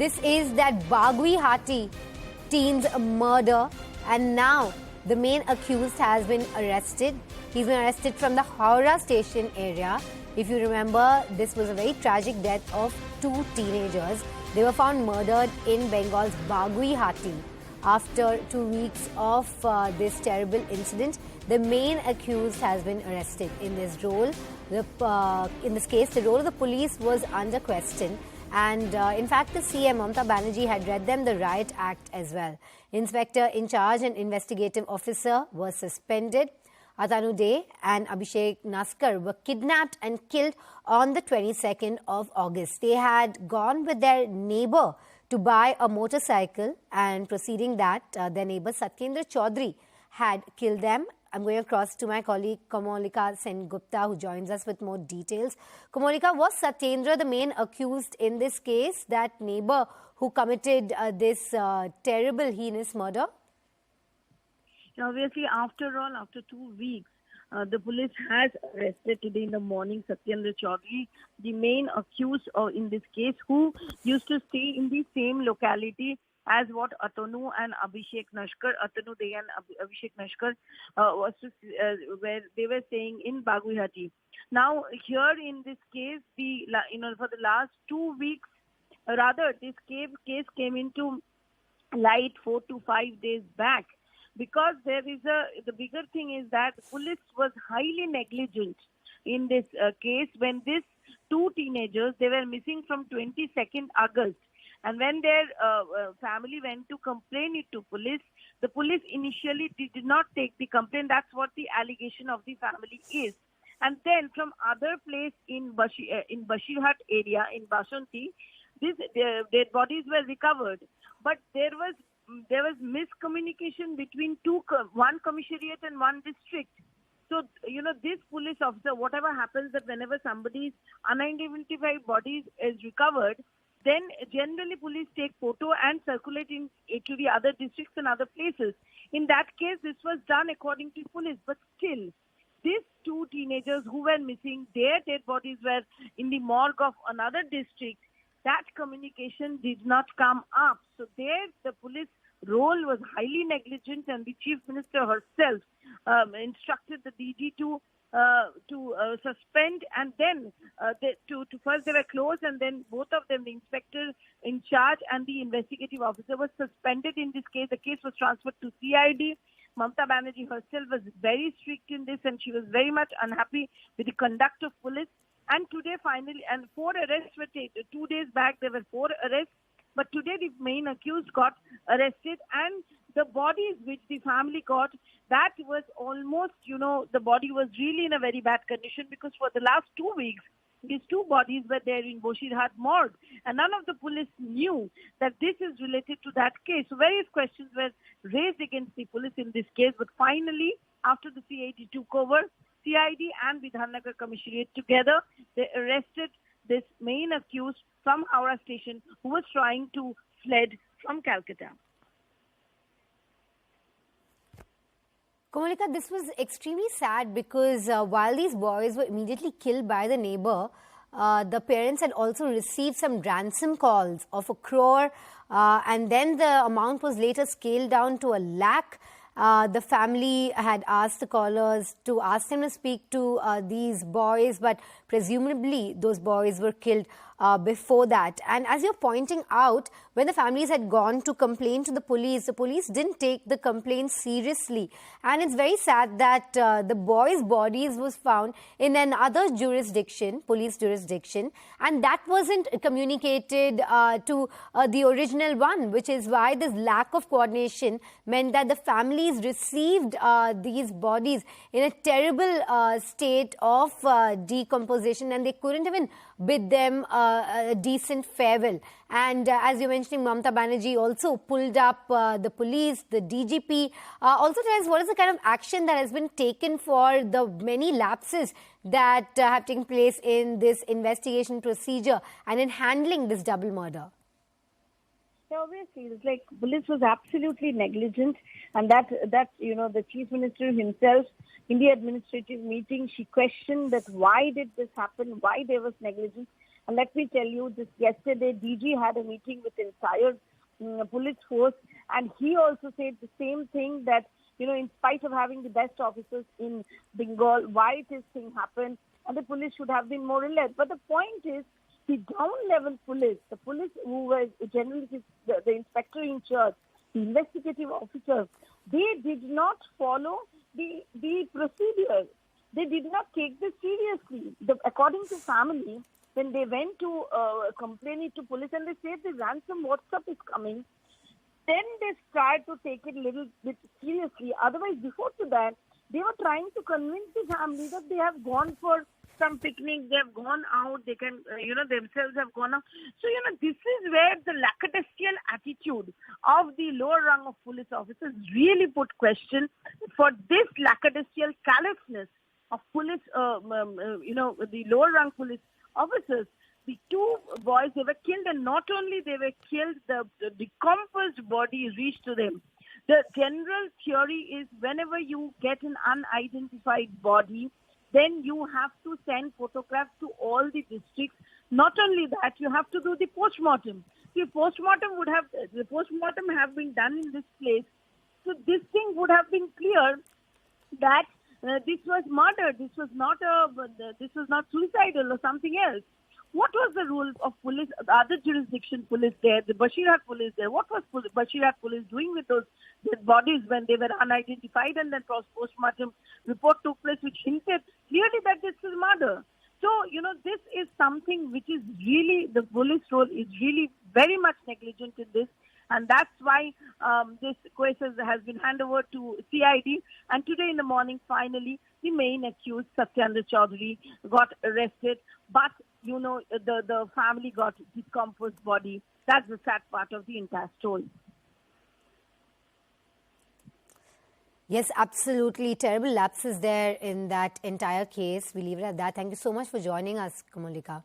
This is that Baguiati teen's murder, and now the main accused has been arrested. He's been arrested from the Howrah station area. If you remember, this was a very tragic death of two teenagers. They were found murdered in Bengal's Baguiati. After 2 weeks of this terrible incident, the main accused has been arrested. In this case, the role of the police was under question. And in fact, the CM, Mamata Banerjee, had read them the Riot Act as well. Inspector in charge and investigative officer was suspended. Atanu and Abhishek Naskar were kidnapped and killed on the 22nd of August. They had gone with their neighbor to buy a motorcycle, and proceeding that, their neighbor Satyendra Chaudhary had killed them. I'm going across to my colleague Komalika Sengupta, who joins us with more details. Komalika, was Satyendra the main accused in this case, that neighbor who committed this terrible, heinous murder? Obviously, after 2 weeks, the police has arrested today in the morning Satyendra Chaudhary, the main accused in this case, who used to stay in the same locality as what Atanu and Abhishek Naskar, Atanu Dey and Abhishek Naskar where they were staying in Baguiati. Now, here in this case, for the last 2 weeks, this case came into light 4 to 5 days back. Because the bigger thing is that police was highly negligent in this case when these two teenagers, they were missing from 22nd August. And when their family went to complain it to police, the police initially did not take the complaint. That's what the allegation of the family is. And then from other place in Bashirhat area, in Basanti, these dead bodies were recovered. But there was miscommunication between one commissariat and one district. So, this police officer, whatever happens, that whenever somebody's unidentified bodies is recovered, then generally police take photo and circulate to the other districts and other places. In that case, this was done according to police. But still, these two teenagers who were missing, their dead bodies were in the morgue of another district. That communication did not come up. So there, the police role was highly negligent, and the Chief Minister herself instructed the DG to suspend, and then first they were closed, and then both of them, the inspector in charge and the investigative officer, was suspended in this case. The case was transferred to CID. Mamata Banerjee herself was very strict in this, and she was very much unhappy with the conduct of police. And today, finally, and 4 arrests were taken. 2 days back, there were 4 arrests. But today, the main accused got arrested. And the bodies which the family got, that was almost, the body was really in a very bad condition, because for the last 2 weeks, these 2 bodies were there in Bashirhat morgue. And none of the police knew that this is related to that case. So various questions were raised against the police in this case. But finally, after the CID took over, CID and Vidhannagar Commissariat together, they arrested this main accused from Howrah station, who was trying to fled from Calcutta. Komalika, this was extremely sad, because while these boys were immediately killed by the neighbor, the parents had also received some ransom calls of 1 crore, and then the amount was later scaled down to 1 lakh. The family had asked the callers to ask them to speak to these boys, but presumably those boys were killed before that. And as you're pointing out, when the families had gone to complain to the police didn't take the complaint seriously. And it's very sad that the boys' bodies was found in another jurisdiction, police jurisdiction, and that wasn't communicated to the original one, which is why this lack of coordination meant that the families received these bodies in a terrible state of decomposition, and they couldn't even bid them a decent farewell. And as you're mentioning, Mamata Banerjee also pulled up the police, the DGP. Also tell us, what is the kind of action that has been taken for the many lapses that have taken place in this investigation procedure and in handling this double murder? Obviously, it's like police was absolutely negligent, and that the Chief Minister himself in the administrative meeting, she questioned that why did this happen, why there was negligence. And let me tell you, this yesterday, DG had a meeting with the entire police force, and he also said the same thing, that, in spite of having the best officers in Bengal, why this thing happened, and the police should have been more alert. But the point is, the down-level police, the police who was generally the inspector in charge, the investigative officers, they did not follow the procedure. They did not take this seriously. According to family, when they went to complain it to police and they said the ransom WhatsApp is coming, then they tried to take it a little bit seriously. Otherwise, before to that, they were trying to convince the family that they have gone for some picnic, they have gone out, they can, themselves have gone out. So, this is where the lackadaisical attitude of the lower rung of police officers really put question for this lackadaisical callousness of police, the lower rung police officers. The two boys, they were killed, and not only they were killed, the decomposed body reached to them. The general theory is whenever you get an unidentified body, then you have to send photographs to all the districts. Not only that, you have to do the postmortem. The postmortem have been done in this place. So this thing would have been clear that this was murder. This was not suicidal or something else. What was the role of police, the other jurisdiction police there, the Basanti police there? What was Basanti police doing with those bodies when they were unidentified, and then postmortem report took place which hinted clearly that this is murder? So, this is something which is really, the police role is really very much negligent in this. And that's why this case has been handed over to CID. And today in the morning, finally, the main accused, Satyendra Chaudhary, got arrested. But, the family got decomposed body. That's the sad part of the entire story. Yes, absolutely. Terrible lapses there in that entire case. We leave it at that. Thank you so much for joining us, Kamalika.